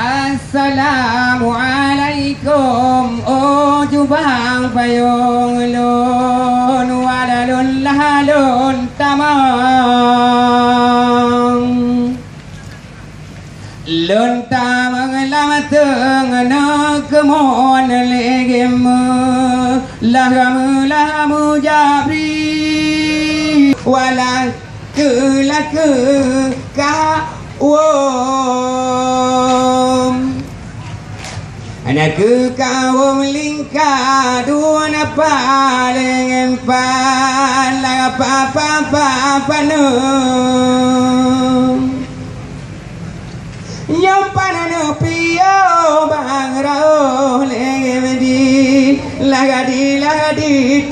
Assalamualaikum. Oh jubang payung lun walalun lahalun tamang lun tamang lamateng nakemon legem lahamu jabri walang ke ka anak kawum lingka dua napa dengan pala apa no yang panano pio bang rao lagi lagadi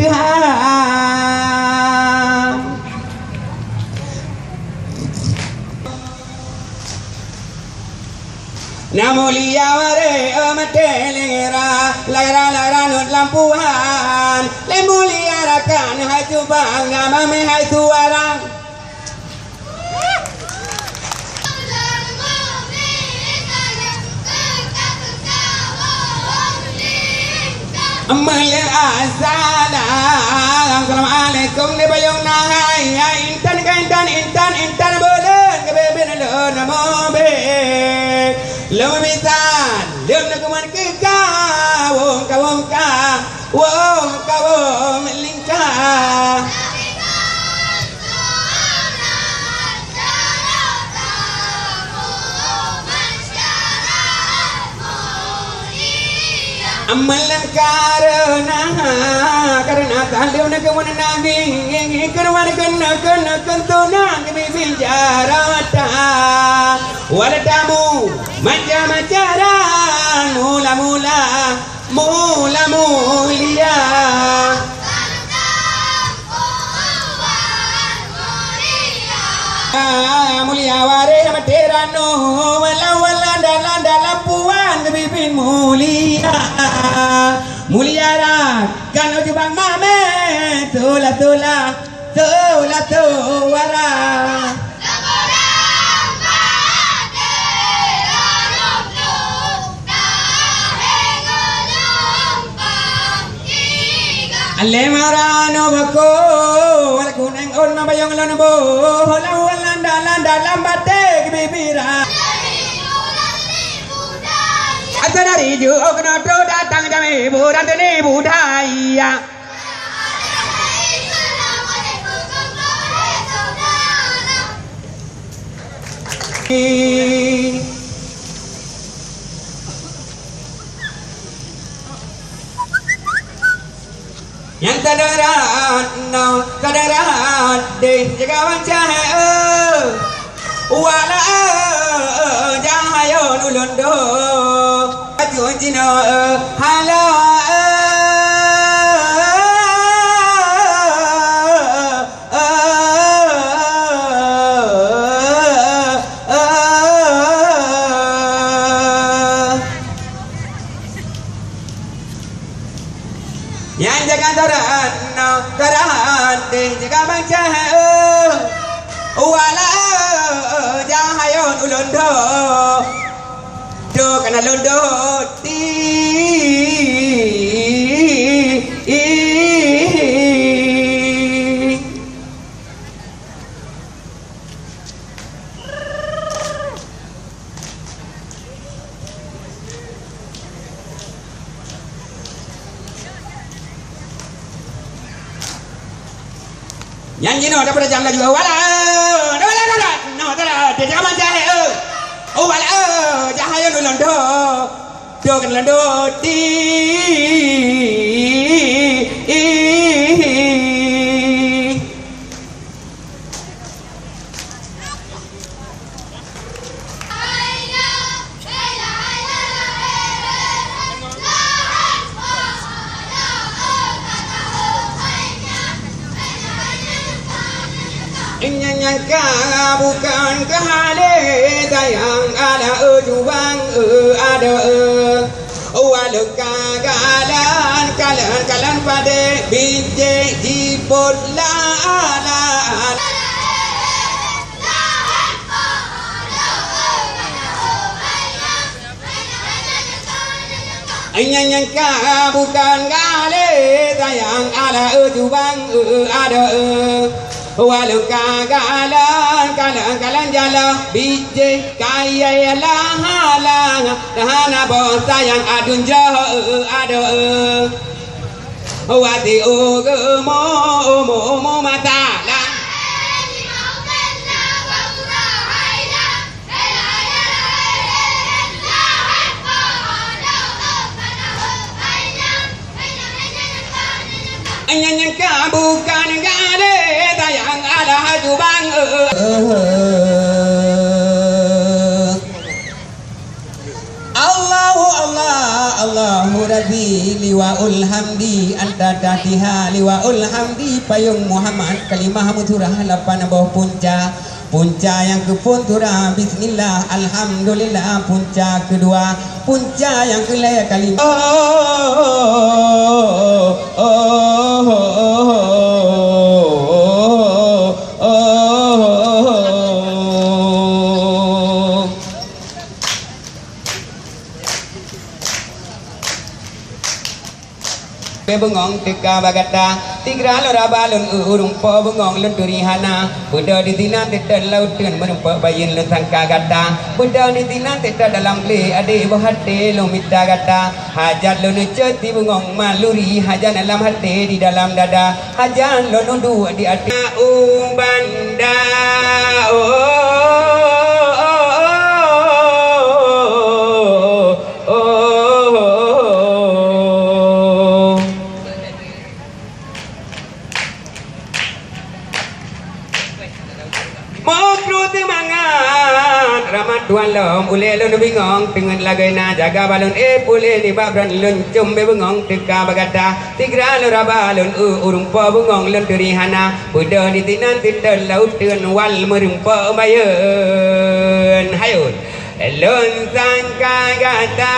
Namulia ware amatelegra lagra nut lampuhan lemulia rakan haju bang ngamame haju warang Amal assalamualaikum ni bayong nangai intan bolen kebeben lo namo be Lumitan, lum nakuman kika, wong kawong lingka. Amalan karena talim nakuman naging kerwan kena kentunang kebicara waladamu macam-macaran mula mulia mulia ware materano wala dalam puan kebibin mulia kan ujubang mame tula wara Ale marano bako wala kuneng on mabayong lanabo wala dalam batek bibira Asadari ju okno to datang jame buran tene budaya Yang kadarat deh jaga wancah wala jahayon ulondo ajunjino hala yang jaga darat deh jaga baca wala jahayon ulondo do kana londo Nyanyi no dapat jam lagi wala dia jangan macam wala jahayon ulondo do kan londo Nyangka bukan kehale sayang ada ujubang ada walau kagalan pada bintik jiput la Nyangka bukan kali sayang ala ujubang ada walau kagalan jala bije kaya lah halang hana bos sayang adun jauh ada wati mo mata lah nyangka bukan gale sayang ada jubang Allahu Rabbi liwaul hamdi anta tatiha liwaul hamdi payung Muhammad kalimah muturah lapan bawah punca yang ke puntura bismillah alhamdulillah punca kedua punca yang ke kalimah bengong teka bagata tigra lora balun urung po bengong lenturi hana buda di tina tidak laut dengan menumpak bayin lentangka gata buda di tina tidak dalam gle ade bahate lo mita gata hajat lo neceti bengong maluri hajan dalam hati di dalam dada hajan lo nudu di hati banda tuan lom ule lon bingong dengan lagai na jaga balon pule ni babran lon cumbe bengong teka bagata tigra lora balon urung po bengong lon turihana buda di tinan tidan laut dengan wal merumpa bayen hayun lon sangka gata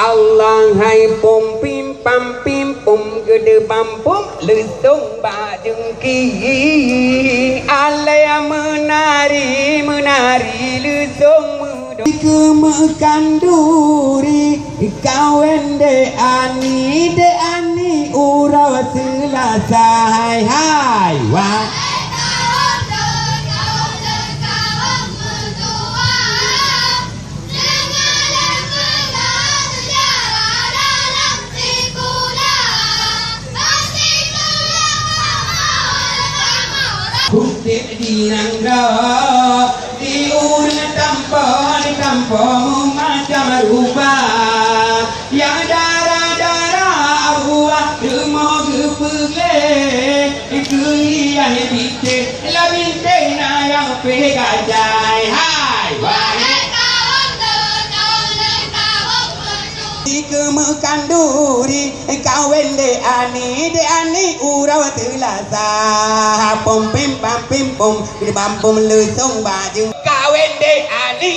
Allah hai pom pim pam gede pampum lesung ba jengki alaya menari lesung mudo kemekan duri kawen de ani uraw selasa hai wah Kutip di nangga di urna tanpa macam rubah yang darah buah demo gepele kuliah binte la binte na yang pegajai hai wahai kemekan duri kawen de ani uraw telasa pom pim pam di bampum lesung baju kawen de ani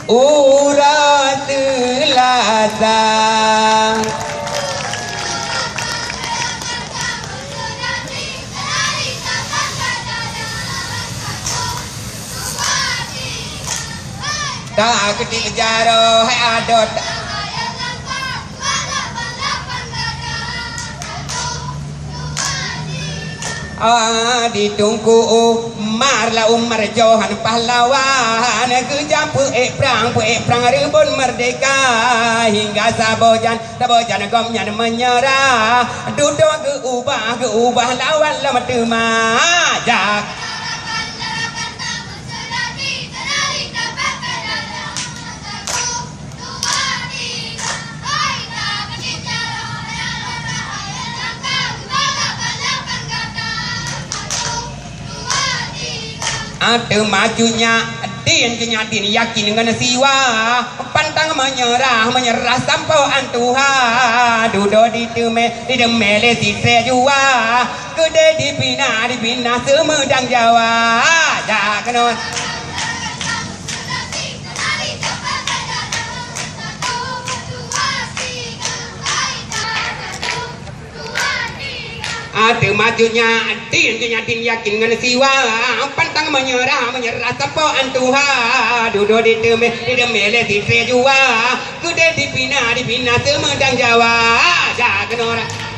uraw telasa tak ketik jaro hai adot ditunggu marla umar johan pahlawan kejam perang rebun merdeka hingga sabojan gomnya menyerah duduk ke ubah lawan lama temajak Ada majunya din kenyatin yakin dengan siwa pantang menyerah sampai Tuhan duduk di demele si jua gede dibina semedang Jawa jangan ada majunya din kenyatin yakin dengan siwa pantang menyerah sampai Tuhan duduk di demele si jua gede dibina semedang Jawa jangan orang